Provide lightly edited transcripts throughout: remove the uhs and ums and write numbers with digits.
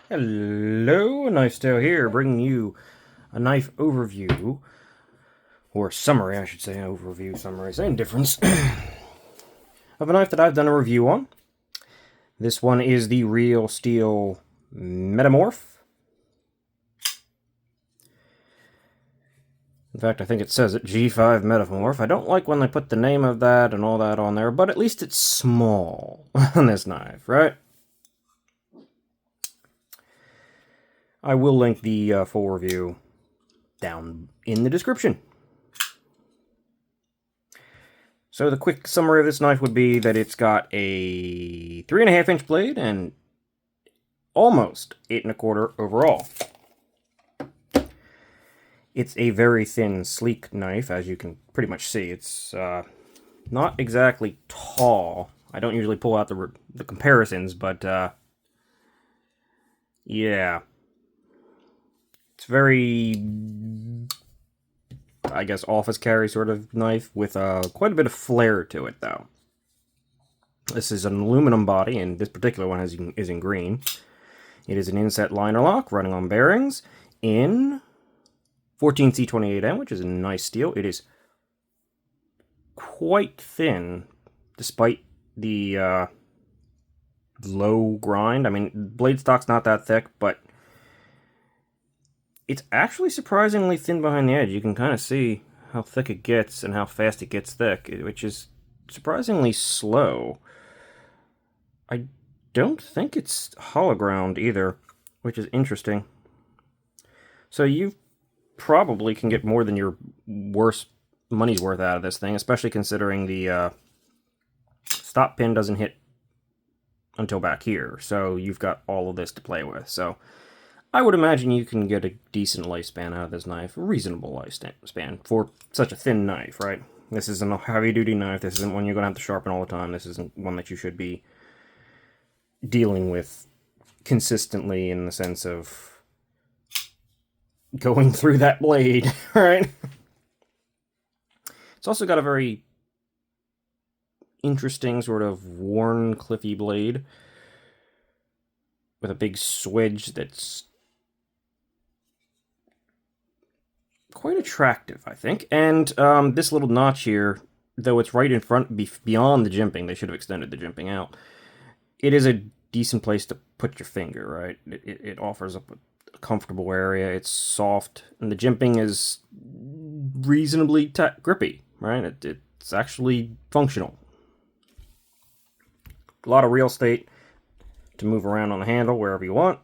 Hello, Knife Tale here, bringing you a knife overview, or summary, I should say, overview, summary, same difference, of a knife that I've done a review on. This one is the Real Steel Metamorph. In fact, I think it says it, G5 Metamorph. I don't like when they put the name of that and all that on there, but at least it's small on this knife, right? I will link the full review down in the description. So the quick summary of this knife would be that it's got a 3.5-inch blade and almost 8 1/4 overall. It's a very thin, sleek knife, as you can pretty much see. It's not exactly tall. I don't usually pull out the comparisons, but yeah. It's very, I guess, office carry sort of knife with quite a bit of flair to it, though. This is an aluminum body, and this particular one is in green. It is an inset liner lock running on bearings in 14C28M, which is a nice steel. It is quite thin, despite the low grind. I mean, blade stock's not that thick, but it's actually surprisingly thin behind the edge. You can kind of see how thick it gets and how fast it gets thick, which is surprisingly slow. I don't think it's hollow ground either, which is interesting. So you probably can get more than your money's worth out of this thing, especially considering the stop pin doesn't hit until back here. So you've got all of this to play with. So I would imagine you can get a decent lifespan out of this knife, a reasonable lifespan for such a thin knife, right? This isn't a heavy-duty knife. This isn't one you're going to have to sharpen all the time. This isn't one that you should be dealing with consistently in the sense of going through that blade, right? It's also got a very interesting sort of worn, cliffy blade with a big swedge that's quite attractive, I think. And this little notch here, though it's right in front, beyond the jimping, they should have extended the jimping out. It is a decent place to put your finger, right? It offers up a comfortable area. It's soft, and the jimping is reasonably grippy, right? It's actually functional. A lot of real estate to move around on the handle wherever you want.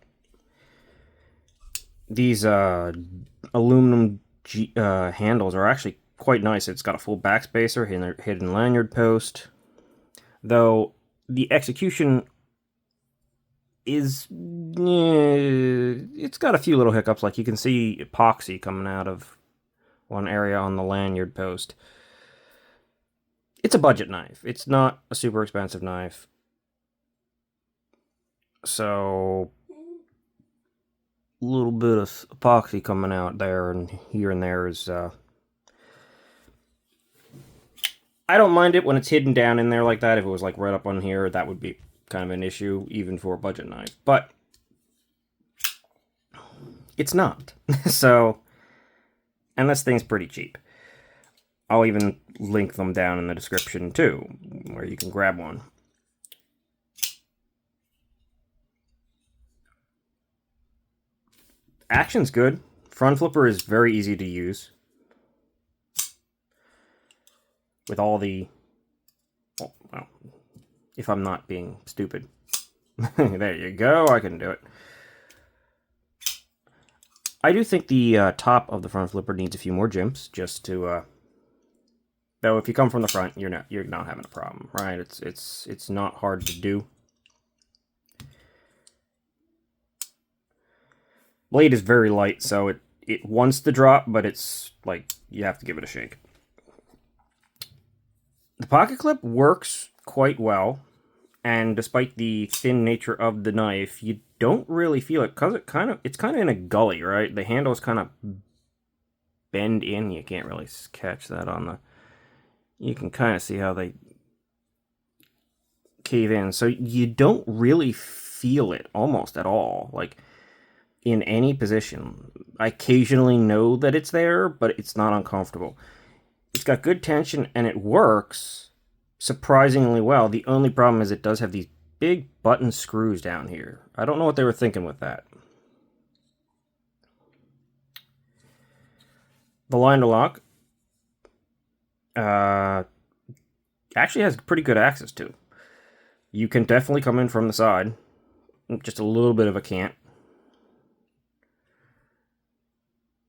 These aluminum handles are actually quite nice. It's got a full backspacer, hidden lanyard post, though the execution is, it's got a few little hiccups. Like you can see epoxy coming out of one area on the lanyard post. It's a budget knife. It's not a super expensive knife. So a little bit of epoxy coming out there and here and there is I don't mind it when it's hidden down in there like that. If it was like right up on here, that would be kind of an issue even for a budget knife, but it's not. So, and this thing's pretty cheap. I'll even link them down in the description too, where you can grab one. Action's good. Front flipper is very easy to use. With all the, well, if I'm not being stupid. There you go, I can do it. I do think the top of the front flipper needs a few more jimps, just to, though if you come from the front, you're not having a problem, right? It's not hard to do. Blade is very light, so it wants to drop, but it's like you have to give it a shake. The pocket clip works quite well, and despite the thin nature of the knife, you don't really feel it because it's kind of in a gully, right? The handle's kind of bend in. You can't really catch that on the. You can kind of see how they cave in, so you don't really feel it almost at all. Like in any position. I occasionally know that it's there, but it's not uncomfortable. It's got good tension, and it works surprisingly well. The only problem is it does have these big button screws down here. I don't know what they were thinking with that. The line to lock actually has pretty good access to. You can definitely come in from the side. Just a little bit of a cant.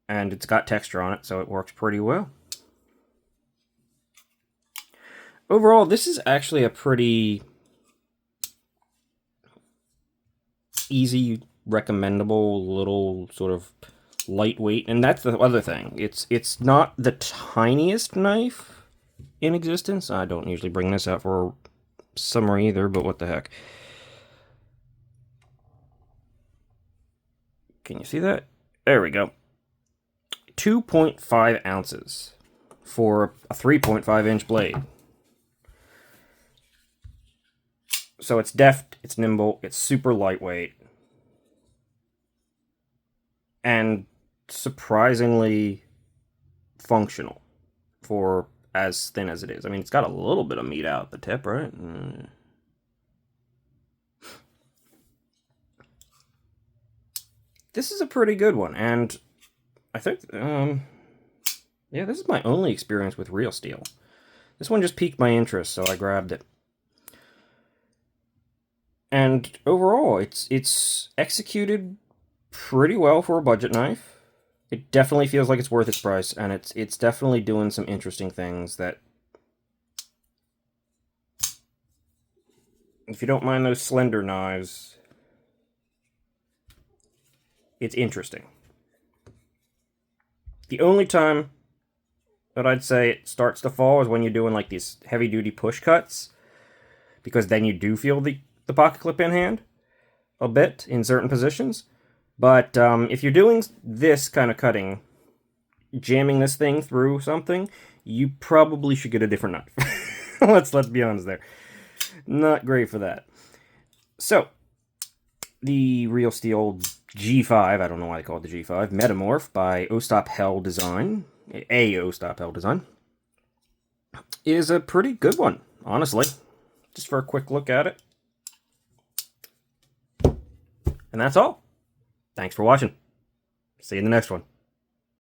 And it's got texture on it, so it works pretty well. Overall, this is actually a pretty easy, recommendable, little sort of lightweight. And that's the other thing. It's not the tiniest knife in existence. I don't usually bring this out for summer either, but what the heck. Can you see that? There we go. 2.5 ounces for a 3.5 inch blade. So it's deft, it's nimble, it's super lightweight, and surprisingly functional for as thin as it is. I mean, it's got a little bit of meat out at the tip, right? This is a pretty good one, and I think, yeah, this is my only experience with real steel. This one just piqued my interest, so I grabbed it. And overall, it's executed pretty well for a budget knife. It definitely feels like it's worth its price, and it's definitely doing some interesting things that, if you don't mind those slender knives, it's interesting. The only time that I'd say it starts to fall is when you're doing like these heavy-duty push cuts, because then you do feel the pocket clip in hand a bit in certain positions. But if you're doing this kind of cutting, jamming this thing through something, you probably should get a different knife. Let's be honest there. Not great for that. So, the Real Steel G5, I don't know why they call it the G5, Metamorph by O-Stop Hell Design, O-Stop Hell Design, is a pretty good one, honestly. Just for a quick look at it. And that's all. Thanks for watching. See you in the next one.